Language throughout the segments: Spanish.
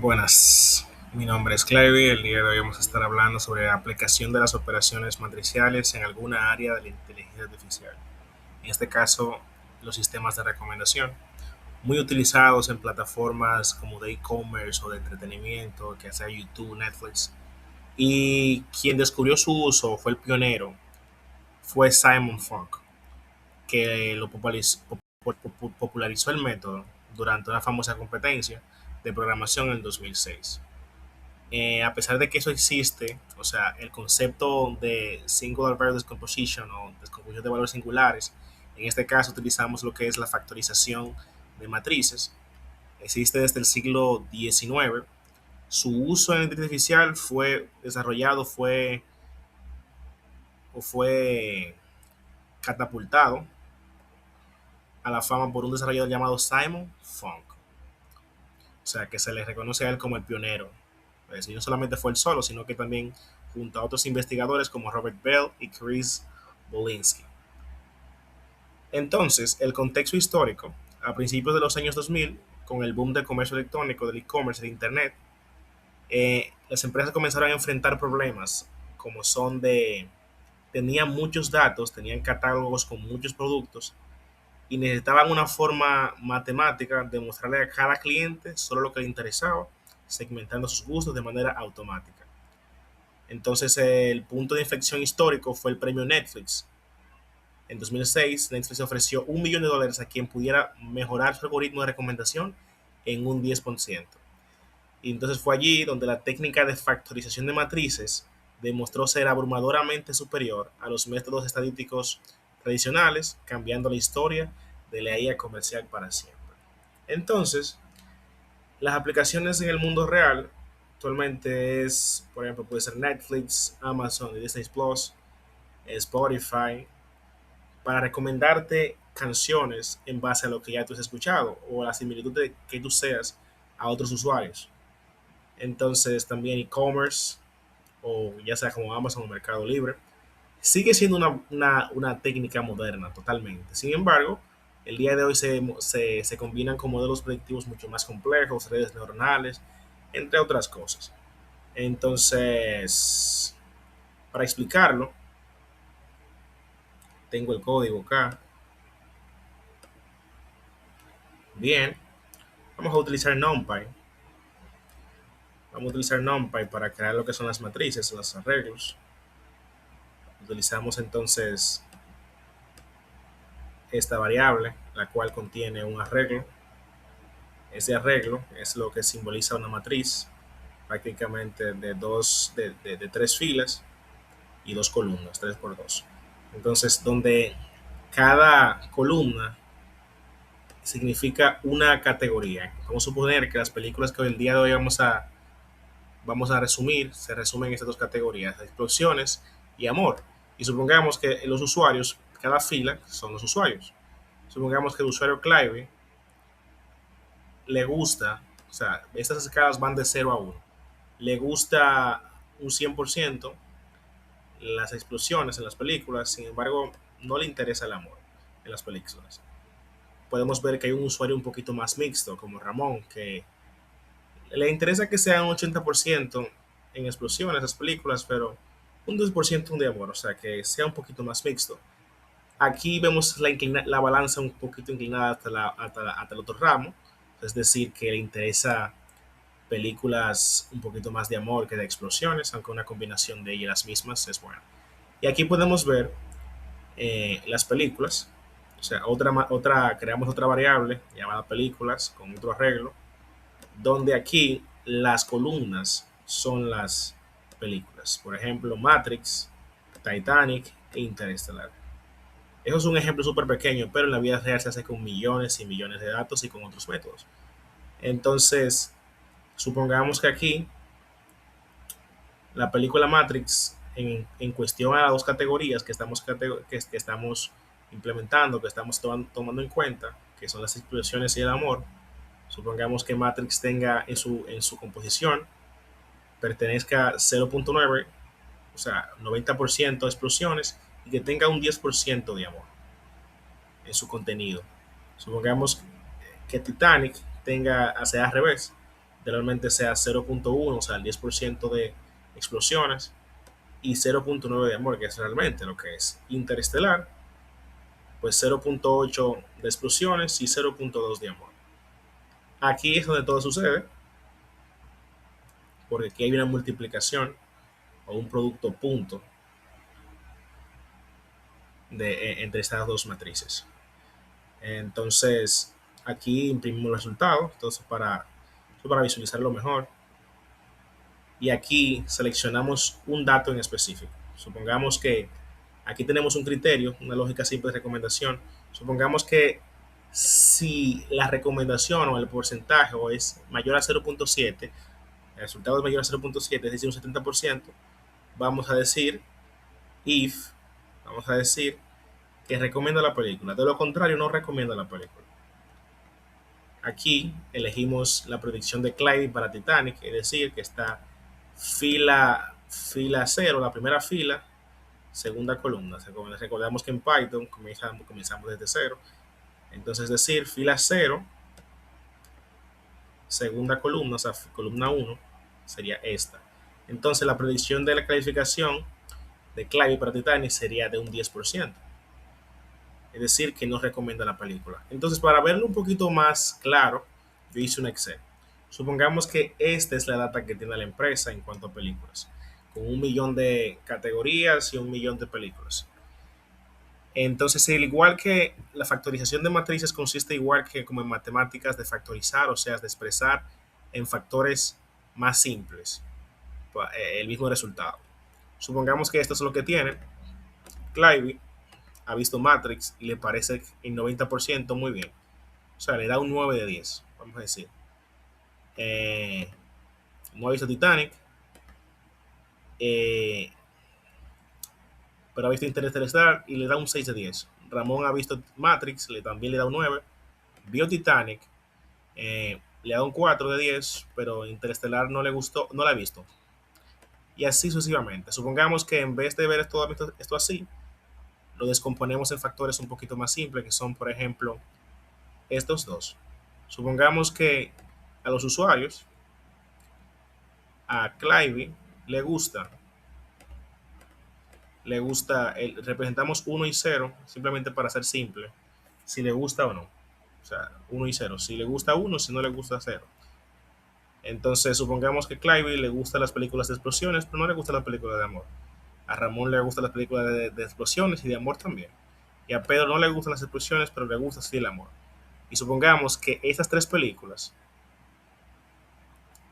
Buenas, mi nombre es Clevy. El día de hoy vamos a estar hablando sobre la aplicación de las operaciones matriciales en alguna área de la inteligencia artificial. En este caso, los sistemas de recomendación, muy utilizados en plataformas como de e-commerce o de entretenimiento, que sea YouTube, Netflix. Y quien descubrió su uso fue el pionero, fue Simon Funk, que lo popularizó el método durante una famosa competencia de programación en el 2006. A pesar de que eso existe, o sea, el concepto de Singular Value Decomposition o descomposición de valores singulares, en este caso utilizamos lo que es la factorización de matrices, existe desde el siglo XIX. Su uso en la inteligencia artificial fue desarrollado, fue catapultado a la fama por un desarrollador llamado Simon Funk. O sea, que se le reconoce a él como el pionero. Es decir, no solamente fue él solo, sino que también junto a otros investigadores como Robert Bell y Chris Bolinsky. Entonces, el contexto histórico, a principios de los años 2000, con el boom del comercio electrónico, del e-commerce, de Internet, las empresas comenzaron a enfrentar problemas como son de, tenían muchos datos, tenían catálogos con muchos productos y necesitaban una forma matemática de mostrarle a cada cliente solo lo que le interesaba, segmentando sus gustos de manera automática. Entonces, el punto de inflexión histórico fue el premio Netflix. En 2006, Netflix ofreció $1 millón a quien pudiera mejorar su algoritmo de recomendación en un 10%. Y entonces fue allí donde la técnica de factorización de matrices demostró ser abrumadoramente superior a los métodos estadísticos tradicionales, cambiando la historia de la IA comercial para siempre. Entonces, las aplicaciones en el mundo real actualmente es, por ejemplo, puede ser Netflix, Amazon, Disney Plus, Spotify, para recomendarte canciones en base a lo que ya tú has escuchado o a la similitud de que tú seas a otros usuarios. Entonces, también e-commerce, o ya sea como Amazon o Mercado Libre, sigue siendo una técnica moderna totalmente. Sin embargo, el día de hoy se combinan con modelos predictivos mucho más complejos, redes neuronales, entre otras cosas. Entonces, para explicarlo, tengo el código acá. Bien, vamos a utilizar NumPy. Vamos a utilizar NumPy para crear lo que son las matrices, los arreglos. Utilizamos entonces esta variable, la cual contiene un arreglo. Ese arreglo es lo que simboliza una matriz, prácticamente de tres filas y dos columnas, 3 por 2. Entonces, donde cada columna significa una categoría. Vamos a suponer que las películas que hoy el día de hoy vamos a resumir se resumen en estas dos categorías, explosiones y amor. Y supongamos que los usuarios, cada fila son los usuarios. Supongamos que el usuario Clive le gusta, o sea, estas escalas van de 0 a 1, le gusta un 100% las explosiones en las películas, sin embargo, no le interesa el amor en las películas. Podemos ver que hay un usuario un poquito más mixto, como Ramón, que le interesa que sea un 80% en explosiones las películas, pero un 2% de amor, o sea, que sea un poquito más mixto. Aquí vemos la balanza un poquito inclinada hasta el otro ramo, es decir, que le interesa películas un poquito más de amor que de explosiones, aunque una combinación de ellas las mismas es buena. Y aquí podemos ver las películas, o sea, creamos otra variable llamada películas con otro arreglo, donde aquí las columnas son las películas. Por ejemplo, Matrix, Titanic e Interestelar. Eso es un ejemplo súper pequeño, pero en la vida real se hace con millones y millones de datos y con otros métodos. Entonces, supongamos que aquí la película Matrix, en cuestión a las dos categorías que estamos implementando, que estamos tomando en cuenta, que son las explosiones y el amor, supongamos que Matrix tenga en su composición, pertenezca a 0.9, o sea, 90% de explosiones, y que tenga un 10% de amor en su contenido. Supongamos que Titanic sea al revés, realmente sea 0.1, o sea, el 10% de explosiones, y 0.9 de amor, que es realmente lo que es Interestelar, pues 0.8 de explosiones y 0.2 de amor. Aquí es donde todo sucede, porque aquí hay una multiplicación o un producto punto entre estas dos matrices. Entonces, aquí imprimimos el resultado, entonces para visualizarlo mejor. Y aquí seleccionamos un dato en específico. Supongamos que aquí tenemos un criterio, una lógica simple de recomendación. Supongamos que si la recomendación o el porcentaje es mayor a 0.7, el resultado es mayor a 0.7, es decir, un 70%, vamos a decir if, vamos a decir que recomienda la película. De lo contrario, no recomienda la película. Aquí elegimos la predicción de Clyde para Titanic, es decir, que está fila 0, la primera fila, segunda columna. Recordamos que en Python comenzamos desde 0. Entonces, es decir, fila 0, segunda columna, o sea, columna 1, sería esta. Entonces, la predicción de la calificación de Clive para Titanic sería de un 10%. Es decir, que no recomienda la película. Entonces, para verlo un poquito más claro, yo hice un Excel. Supongamos que esta es la data que tiene la empresa en cuanto a películas, con 1 millón de categorías y 1 millón de películas. Entonces, al igual que la factorización de matrices consiste igual que como en matemáticas de factorizar, o sea, de expresar en factores más simples el mismo resultado. Supongamos que esto es lo que tiene. Clive ha visto Matrix y le parece el 90% muy bien. O sea, le da un 9 de 10, vamos a decir. Eh, no ha visto Titanic, eh, pero ha visto Interstellar y le da un 6 de 10. Ramón ha visto Matrix, también le da un 9. Vio Titanic, le da un 4 de 10, pero Interestelar no le gustó, no la ha visto. Y así sucesivamente. Supongamos que en vez de ver esto así, lo descomponemos en factores un poquito más simples, que son, por ejemplo, estos dos. Supongamos que a los usuarios, a Clive, representamos 1 y 0, simplemente para ser simple, si le gusta o no. O sea, 1 y 0. Si le gusta 1, si no le gusta 0. Entonces, supongamos que Clive le gustan las películas de explosiones, pero no le gusta la película de amor. A Ramón le gustan las películas de explosiones y de amor también. Y a Pedro no le gustan las explosiones, pero le gusta sí el amor. Y supongamos que esas tres películas,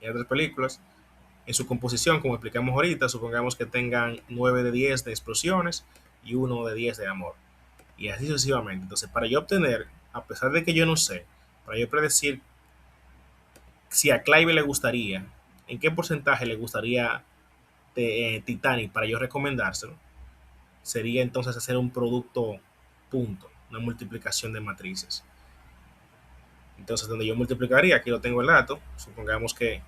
en su composición, como explicamos ahorita, supongamos que tengan 9 de 10 de explosiones y 1 de 10 de amor. Y así sucesivamente. Entonces, para yo obtener, a pesar de que yo no sé, para yo predecir si a Clive le gustaría, en qué porcentaje le gustaría Titanic para yo recomendárselo, sería entonces hacer un producto punto, una multiplicación de matrices. Entonces, donde yo multiplicaría, aquí lo tengo el dato, supongamos que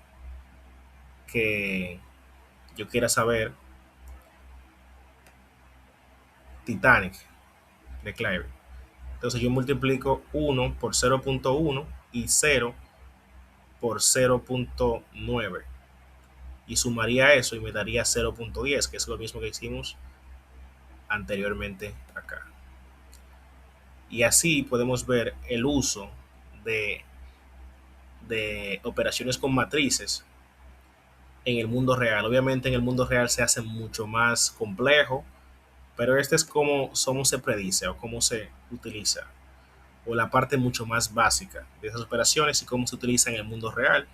yo quiera saber Titanic de Clive. Entonces yo multiplico 1 por 0.1 y 0 por 0.9 y sumaría eso y me daría 0.10, que es lo mismo que hicimos anteriormente acá. Y así podemos ver el uso de, de operaciones con matrices en el mundo real. Obviamente en el mundo real se hace mucho más complejo, pero este es cómo se predice o cómo se utiliza, o la parte mucho más básica de esas operaciones y cómo se utiliza en el mundo real.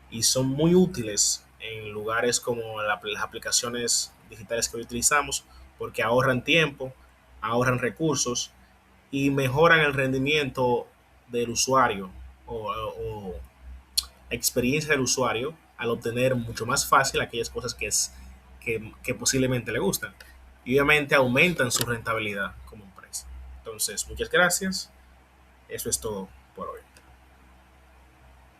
Y son muy útiles en lugares como las aplicaciones digitales que hoy utilizamos, porque ahorran tiempo, ahorran recursos y mejoran el rendimiento del usuario o experiencia del usuario al obtener mucho más fácil aquellas cosas que posiblemente le gustan. Y obviamente aumentan su rentabilidad como empresa. Entonces, muchas gracias. Eso es todo por hoy.